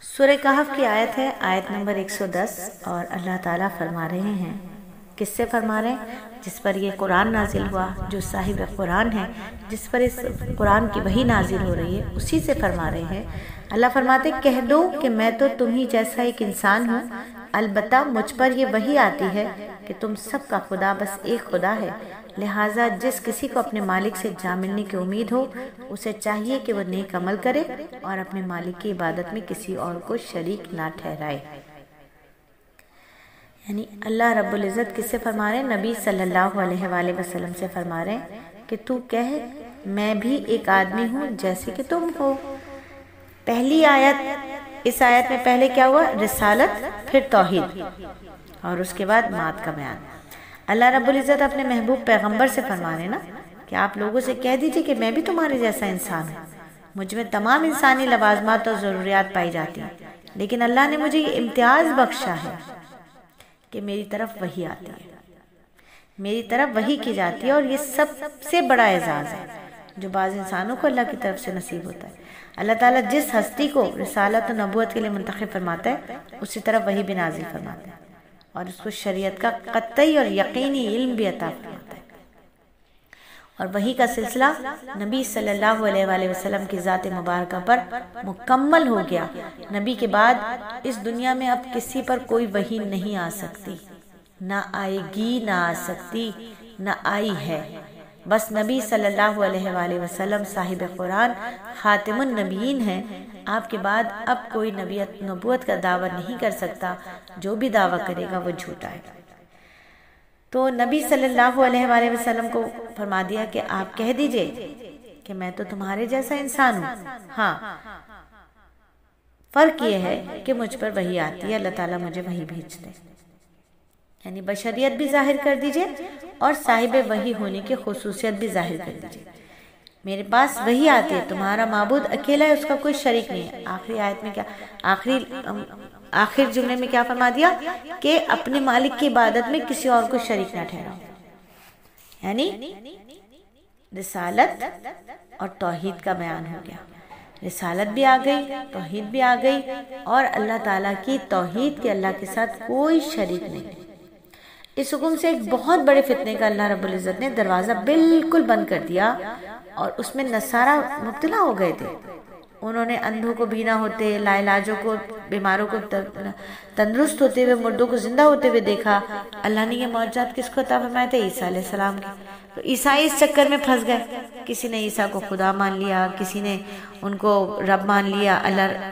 سورہ کہف کی آیت ہے، آیت نمبر 110، اور اللہ تعالیٰ فرما رہے ہیں، کس سے فرما رہے ہیں؟ جس پر یہ قرآن نازل ہوا، جو صاحب قرآن ہے، جس پر اس قرآن کی وحی نازل ہو رہی ہے، اسی سے فرما رہے ہیں۔ اللہ فرماتے کہہ دو کہ میں تو تمہیں جیسا ایک انسان ہوں، البتہ مجھ پر یہ وحی آتی ہے کہ تم سب کا خدا بس ایک خدا ہے، لہٰذا جس کسی کو اپنے مالک سے جا ملنے کی امید ہو، اسے چاہیے کہ وہ نیک عمل کرے اور اپنے مالک کی عبادت میں کسی اور کو شریک نہ ٹھہرائے۔ یعنی اللہ رب العزت کس سے فرما رہے ہیں؟ نبی صلی اللہ علیہ وآلہ وسلم سے فرما رہے ہیں کہ تو کہہ میں بھی ایک آدمی ہوں جیسے کہ تم ہو۔ پہلی آیت، اس آیت میں پہلے کیا ہوا؟ رسالت، پھر توحید، اور اس کے بعد مات کا بیان۔ اللہ رب العزت اپنے محبوب پیغمبر سے فرما رہے ہیں نا کہ آپ لوگوں سے کہہ دیجئے کہ میں بھی تمہارے جیسا انسان ہوں، مجھ میں تمام انسانی لوازمات اور ضروریات پائی جاتی ہیں، لیکن اللہ نے مجھے یہ امتیاز بخشا ہے کہ میری طرف وحی آتی ہے، میری طرف وحی کی جاتی ہے، اور یہ سب سے بڑا اعزاز ہے جو بعض انسانوں کو اللہ کی طرف سے نصیب ہوتا ہے۔ اللہ تعالیٰ جس ہستی کو رسالت و نبوت کے لیے منتخب فرماتا ہے، اسی طرف وحی بھی نازل فرماتا ہے، اور اس کو شریعت کا قطعی اور یقینی علم بھی عطا فرماتا ہے۔ اور وحی کا سلسلہ نبی صلی اللہ علیہ وآلہ وسلم کی ذات مبارکہ پر مکمل ہو گیا۔ نبی کے بعد اس دنیا میں اب کسی پر کوئی وحی نہیں آ سکتی، نہ آئے گی، نہ آ سکتی، نہ آئی ہے۔ بس نبی صلی اللہ علیہ وآلہ وسلم صاحب قرآن خاتم النبیین ہیں۔ آپ کے بعد اب کوئی نبوت کا دعویٰ نہیں کر سکتا، جو بھی دعویٰ کرے گا وہ جھوٹا ہے۔ تو نبی صلی اللہ علیہ وآلہ وسلم کو فرما دیا کہ آپ کہہ دیجئے کہ میں تو تمہارے جیسا انسان ہوں، ہاں فرق یہ ہے کہ مجھ پر وحی آتی ہے، اللہ تعالیٰ مجھے وحی بھیجتے ہیں۔ یعنی بشریت بھی ظاہر کر دیجئے اور صاحب وحی ہونے کی خصوصیت بھی ظاہر کر دیجئے۔ میرے پاس وحی آتی ہے، تمہارا معبود اکیلا ہے، اس کا کوئی شریک نہیں ہے۔ آخری آیت میں کیا، آخر جملے میں کیا فرما دیا کہ اپنے مالک کی عبادت میں کسی اور کو شریک نہ ٹھہراؤ۔ یعنی رسالت اور توحید کا بیان ہو گیا، رسالت بھی آ گئی، توحید بھی آ گئی، اور اللہ تعالیٰ کی توحید کے اللہ کے ساتھ کوئی شریک نہیں۔ اس حکم سے ایک بہت بڑے فتنے کا اللہ رب العزت نے دروازہ بالکل بند کر دیا، اور اس میں نصارہ مبتلا ہو گئے تھے۔ انہوں نے اندھوں کو بینا ہوتے، لاعلاجوں کو، بیماروں کو تندرست ہوتے ہوئے، مردوں کو زندہ ہوتے ہوئے دیکھا۔ اللہ نے یہ معجزات کس کو عطا فرمائے تھے؟ عیسیٰ علیہ السلام کے۔ تو عیسائی اس چکر میں پھنس گئے، کسی نے عیسیٰ کو خدا مان لیا، کسی نے ان کو رب مان لیا۔ اللہ